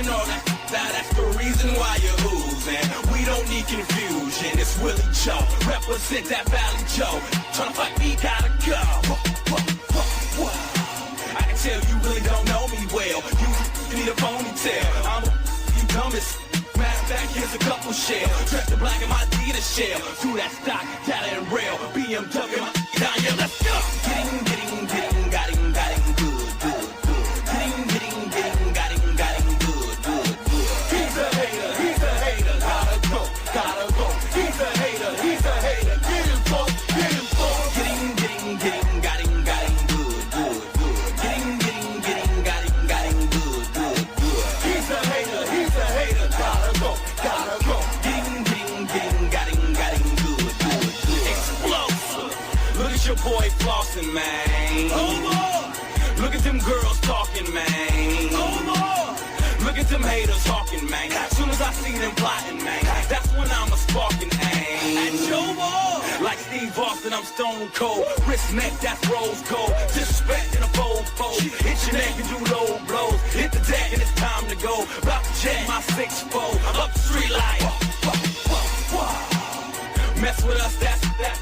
talking all that, that's the reason why you're oozing. We don't need confusion, it's Willie Joe. Represent that Valley Joe. Tryna fight me, gotta go. I can tell you really don't know me well. You need a ponytail. I'm you dumbest. Matter of fact, here's a couple shells. Dressed in black in my Adidas shell. Through that stock, data and rail. BMW, my down, yeah, let's go. Getting, got him, good. Getting, got him, good. He's a hater, gotta go. He's a hater, get him, folks. Getting, got him, good. Getting, got him, good. He's a hater, gotta go. Getting, got him, good. Explosive. Look at your boy flossing, man. Oh, more. Look at them girls talking, man. Oh, more. Look at them haters talking, man. As soon as I see them plotting, man, that's when I'm a sparking aim. And Joe Moore. Like Steve Austin, I'm stone cold. Wrist neck, that's rose gold. Disrespect in a fold. Hit your neck and do low blows. Hit the deck and it's time to go. About to jet my 6-4. I'm up the street like mess with us, that's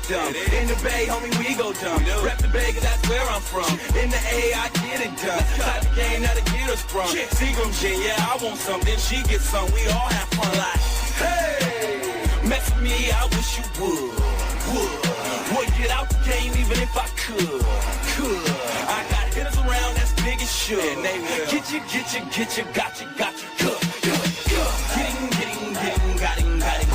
dumb. In the Bay, homie, we go dumb. Rep the Bay, cause that's where I'm from. In the A, I get it done. Type of game that'll get us from. Seagram gin, yeah, I want some, then she gets some. We all have fun like, hey, mess with me, I wish you would get out the game even if I could. I got hitters around that's big as shit. And they will get you, got you, good. Getting, got him, good.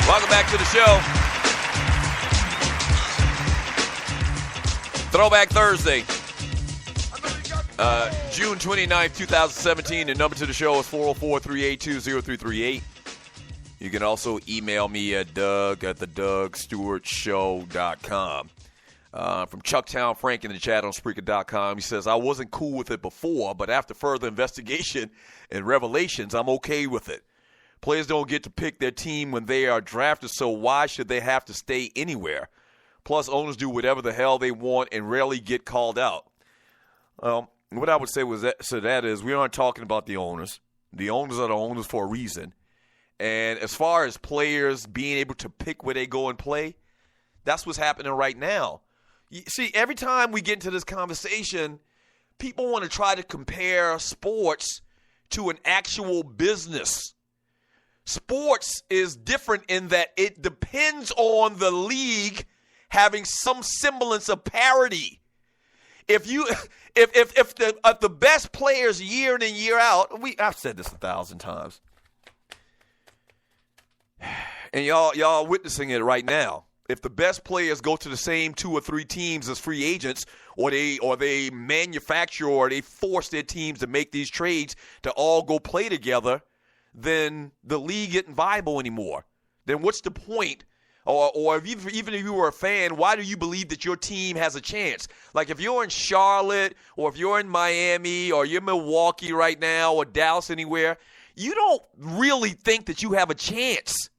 Welcome back to the show. Throwback Thursday, June 29th, 2017. The number to the show is 404-382-0338. You can also email me at doug@thedougstewartshow.com. From Chucktown Frank in the chat on Spreaker.com, he says, I wasn't cool with it before, but after further investigation and revelations, I'm okay with it. Players don't get to pick their team when they are drafted, so why should they have to stay anywhere? Plus, owners do whatever the hell they want and rarely get called out. What I would say was that is we aren't talking about the owners. The owners are the owners for a reason. And as far as players being able to pick where they go and play, that's what's happening right now. You see, every time we get into this conversation, people want to try to compare sports to an actual business. Sports is different in that it depends on the league having some semblance of parity. If the best players year in and year out, I've said this 1,000 times, and y'all are witnessing it right now. If the best players go to the same 2 or 3 teams as free agents, or they manufacture or they force their teams to make these trades to all go play together, then the league isn't viable anymore. Then what's the point? Or even if you were a fan, why do you believe that your team has a chance? Like if you're in Charlotte or if you're in Miami or you're in Milwaukee right now or Dallas anywhere, you don't really think that you have a chance.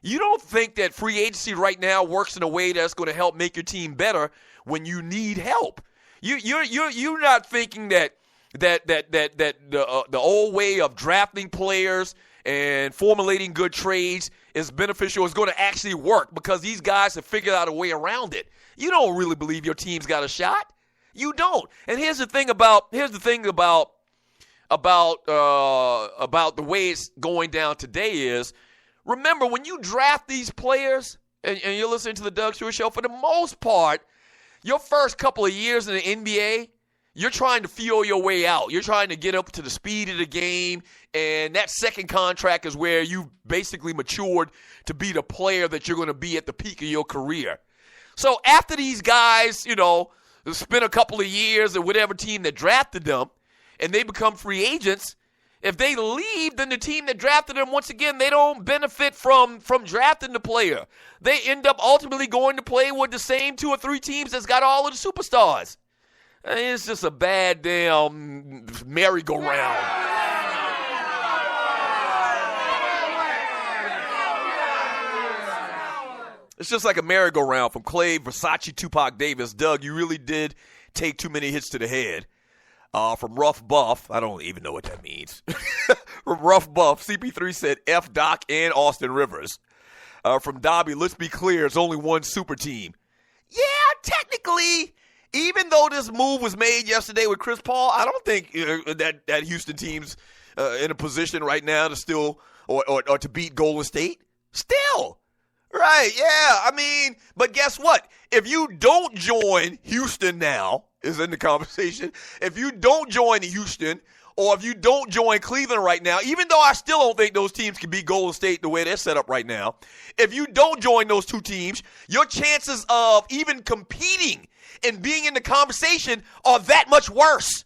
You don't think that free agency right now works in a way that's going to help make your team better when you need help. You're not thinking that the old way of drafting players and formulating good trades is beneficial, is going to actually work because these guys have figured out a way around it. You don't really believe your team's got a shot. You don't. And here's the thing about the way it's going down today is, remember, when you draft these players, and you're listening to the Doug Stewart Show, for the most part, your first couple of years in the NBA, you're trying to feel your way out. You're trying to get up to the speed of the game, and that second contract is where you basically matured to be the player that you're going to be at the peak of your career. So after these guys, spend a couple of years at whatever team that drafted them, and they become free agents, if they leave, then the team that drafted them, once again, they don't benefit from drafting the player. They end up ultimately going to play with the same 2 or 3 teams that's got all of the superstars. It's just a bad damn merry-go-round. It's just like a merry-go-round from Clay, Versace, Tupac Davis. Doug, you really did take too many hits to the head. From Rough Buff, I don't even know what that means. From Rough Buff, CP3 said F Doc and Austin Rivers. From Dobby, let's be clear, it's only one super team. Yeah, technically, even though this move was made yesterday with Chris Paul, I don't think that Houston team's in a position right now to still or to beat Golden State. Still. Right, yeah. I mean, but guess what? If you don't join Houston now, is in the conversation. If you don't join Houston, or if you don't join Cleveland right now, even though I still don't think those teams can beat Golden State the way they're set up right now, if you don't join those two teams, your chances of even competing and being in the conversation are that much worse.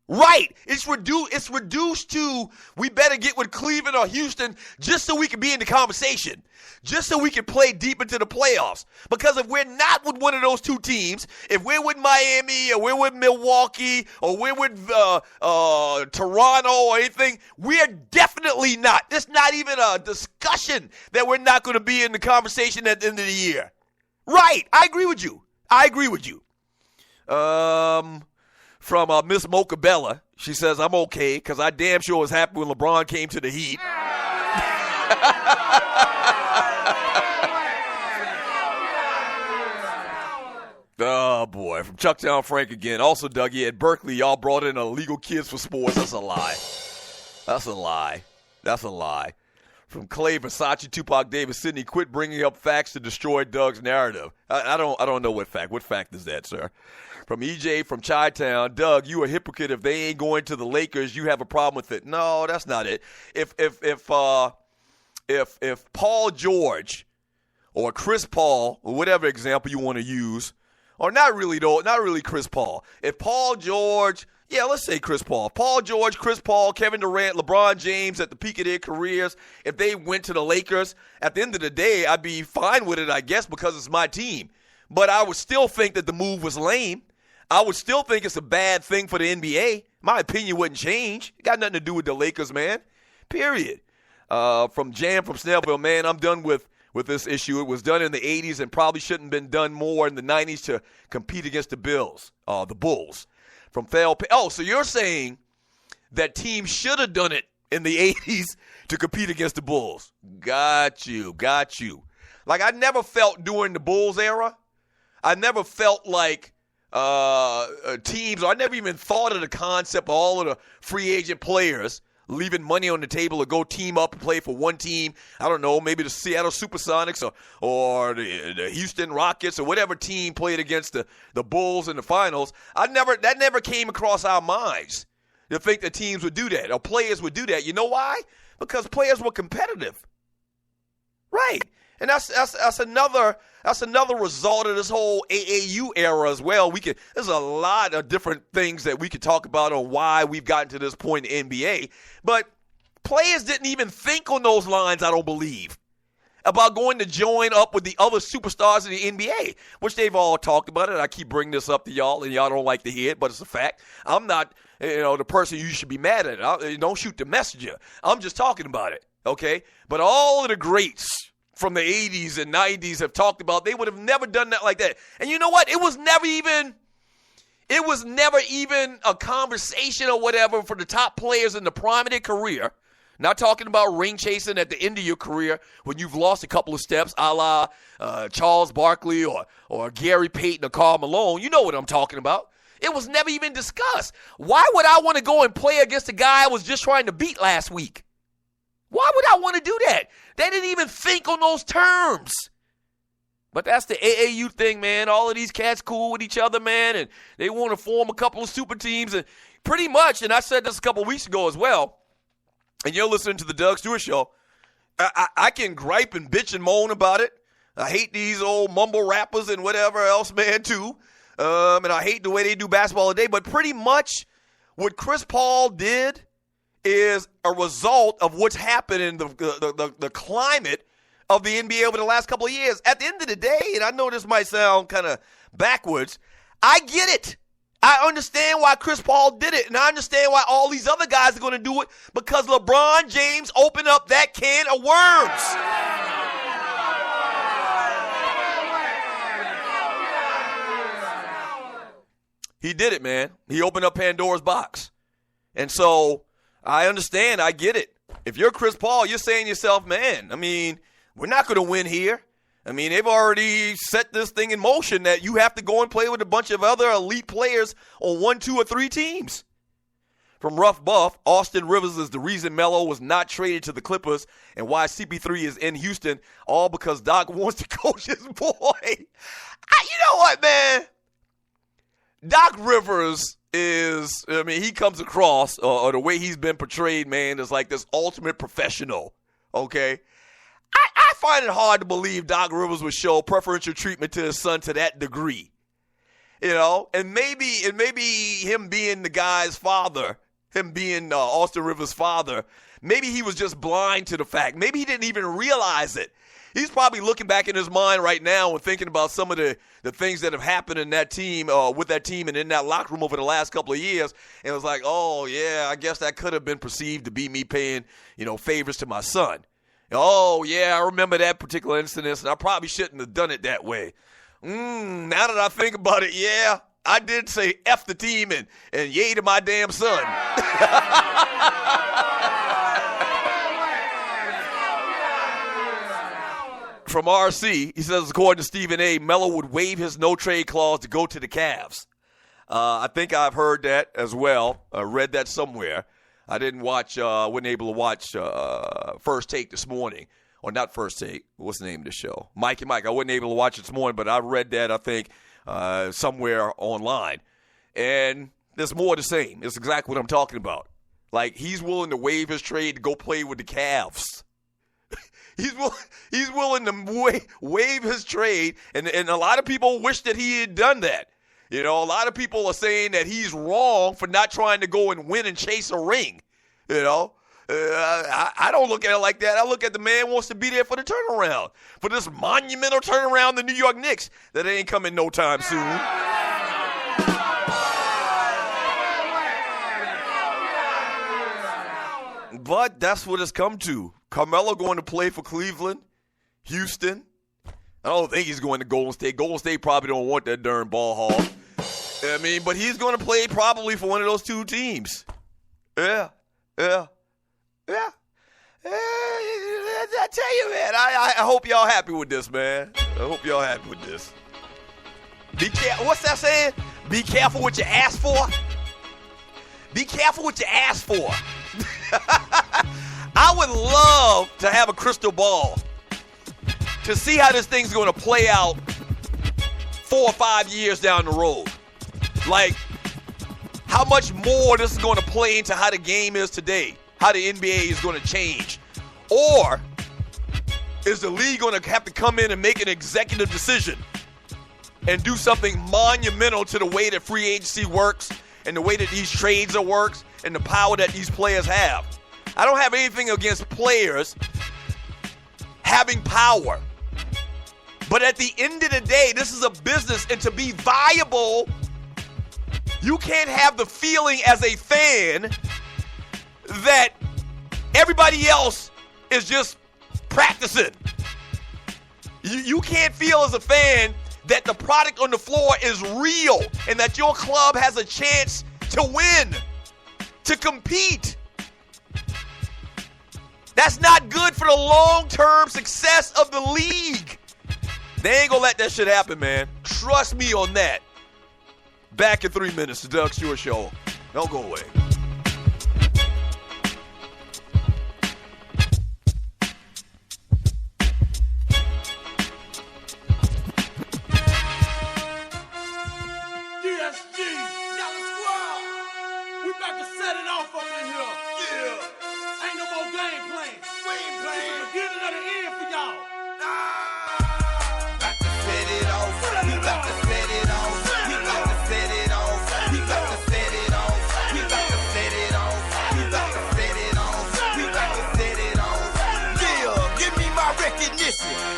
Right. It's reduced to we better get with Cleveland or Houston just so we can be in the conversation, just so we can play deep into the playoffs. Because if we're not with one of those two teams, if we're with Miami or we're with Milwaukee or we're with Toronto or anything, we're definitely not. There's not even a discussion that we're not going to be in the conversation at the end of the year. Right. I agree with you. From Miss Mocha Bella, she says, I'm okay because I damn sure was happy when LeBron came to the Heat. Oh, boy. From Chucktown Frank again. Also, Dougie, at Berkeley, y'all brought in illegal kids for sports. That's a lie. From Clay, Versace, Tupac Davis, Sydney, quit bringing up facts to destroy Doug's narrative. I don't know what fact. What fact is that, sir? From EJ from Chi-Town, Doug, you a hypocrite. If they ain't going to the Lakers, you have a problem with it. No, that's not it. If Paul George or Chris Paul or whatever example you want to use, or not really Chris Paul. If Paul George, let's say Chris Paul. Paul George, Chris Paul, Kevin Durant, LeBron James at the peak of their careers, if they went to the Lakers, at the end of the day, I'd be fine with it, I guess, because it's my team. But I would still think that the move was lame. I would still think it's a bad thing for the NBA. My opinion wouldn't change. It got nothing to do with the Lakers, man. Period. From Jam from Snellville, man, I'm done with this issue. It was done in the 80s and probably shouldn't have been done more in the 90s to compete against the Bulls. From Thale. So you're saying that teams should have done it in the 80s to compete against the Bulls. Got you. Like, I never felt during the Bulls era, I never felt like teams, or I never even thought of the concept of all of the free agent players leaving money on the table to go team up and play for one team. I don't know, maybe the Seattle Supersonics or the Houston Rockets or whatever team played against the Bulls in the finals. That never came across our minds to think that teams would do that or players would do that. You know why? Because players were competitive. Right. And that's another result of this whole AAU era as well. There's a lot of different things that we could talk about on why we've gotten to this point in the NBA. But players didn't even think on those lines, I don't believe, about going to join up with the other superstars in the NBA, which they've all talked about it. I keep bringing this up to y'all, and y'all don't like to hear it, but it's a fact. I'm not, the person you should be mad at. Don't shoot the messenger. I'm just talking about it, okay? But all of the greats from the 80s and 90s have talked about they would have never done that like that. And you know what? It was never even a conversation or whatever for the top players in the prime of their career. Not talking about ring chasing at the end of your career when you've lost a couple of steps, a la Charles Barkley or Gary Payton or Karl Malone. You know what I'm talking about. It was never even discussed. Why would I want to go and play against a guy I was just trying to beat last week? Why would I want to do that? They didn't even think on those terms. But that's the AAU thing, man. All of these cats cool with each other, man, and they want to form a couple of super teams. And pretty much, and I said this a couple of weeks ago as well, and you're listening to the Doug Stewart Show, I can gripe and bitch and moan about it. I hate these old mumble rappers and whatever else, man, too. And I hate the way they do basketball today. But pretty much what Chris Paul did is a result of what's happened in the climate of the NBA over the last couple of years. At the end of the day, and I know this might sound kind of backwards, I get it. I understand why Chris Paul did it, and I understand why all these other guys are going to do it, because LeBron James opened up that can of worms. He did it, man. He opened up Pandora's box. And so I understand. I get it. If you're Chris Paul, you're saying to yourself, man, I mean, we're not going to win here. I mean, they've already set this thing in motion that you have to go and play with a bunch of other elite players on 1, 2, or 3 teams. From Rough Buff, Austin Rivers is the reason Melo was not traded to the Clippers and why CP3 is in Houston, all because Doc wants to coach his boy. You know what, man? Doc Rivers is, I mean, he comes across, or the way he's been portrayed, man, is like this ultimate professional, okay? I find it hard to believe Doc Rivers would show preferential treatment to his son to that degree. You know, and maybe him being the guy's father, him being Austin Rivers' father, maybe he was just blind to the fact. Maybe he didn't even realize it. He's probably looking back in his mind right now and thinking about some of the things that have happened in that team, with that team and in that locker room over the last couple of years. And it was like, oh, yeah, I guess that could have been perceived to be me paying, favors to my son. Oh, yeah, I remember that particular incident, and I probably shouldn't have done it that way. Now that I think about it, yeah, I did say F the team and yay to my damn son. From RC, he says, according to Stephen A., Melo would waive his no-trade clause to go to the Cavs. I think I've heard that as well. I read that somewhere. I didn't watch, wasn't able to watch First Take this morning. Or not First Take. What's the name of the show? Mike and Mike. I wasn't able to watch it this morning, but I read that, I think, somewhere online. And there's more of the same. It's exactly what I'm talking about. Like, he's willing to waive his trade to go play with the Cavs. He's willing to waive his trade, and a lot of people wish that he had done that. A lot of people are saying that he's wrong for not trying to go and win and chase a ring. I don't look at it like that. I look at the man wants to be there for the turnaround, for this monumental turnaround, the New York Knicks, that ain't coming no time soon. But that's what it's come to. Carmelo going to play for Cleveland, Houston. I don't think he's going to Golden State. Golden State probably don't want that darn ball hog. I mean, but he's going to play probably for one of those 2 teams. Yeah. I tell you, man, I hope y'all happy with this, man. I hope y'all happy with this. Be careful. What's that saying? Be careful what you ask for. Be careful what you ask for. I would love to have a crystal ball to see how this thing's going to play out 4 or 5 years down the road. Like, how much more this is going to play into how the game is today, how the NBA is going to change. Or is the league going to have to come in and make an executive decision and do something monumental to the way that free agency works and the way that these trades are works and the power that these players have? I don't have anything against players having power. But at the end of the day, this is a business, and to be viable, you can't have the feeling as a fan that everybody else is just practicing. You can't feel as a fan that the product on the floor is real and that your club has a chance to win, to compete. That's not good for the long-term success of the league. They ain't gonna let that shit happen, man. Trust me on that. Back in 3 minutes, the Doug Stewart Show. Don't go away.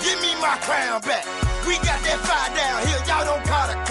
Give me my crown back. We got that fire down here, y'all don't call it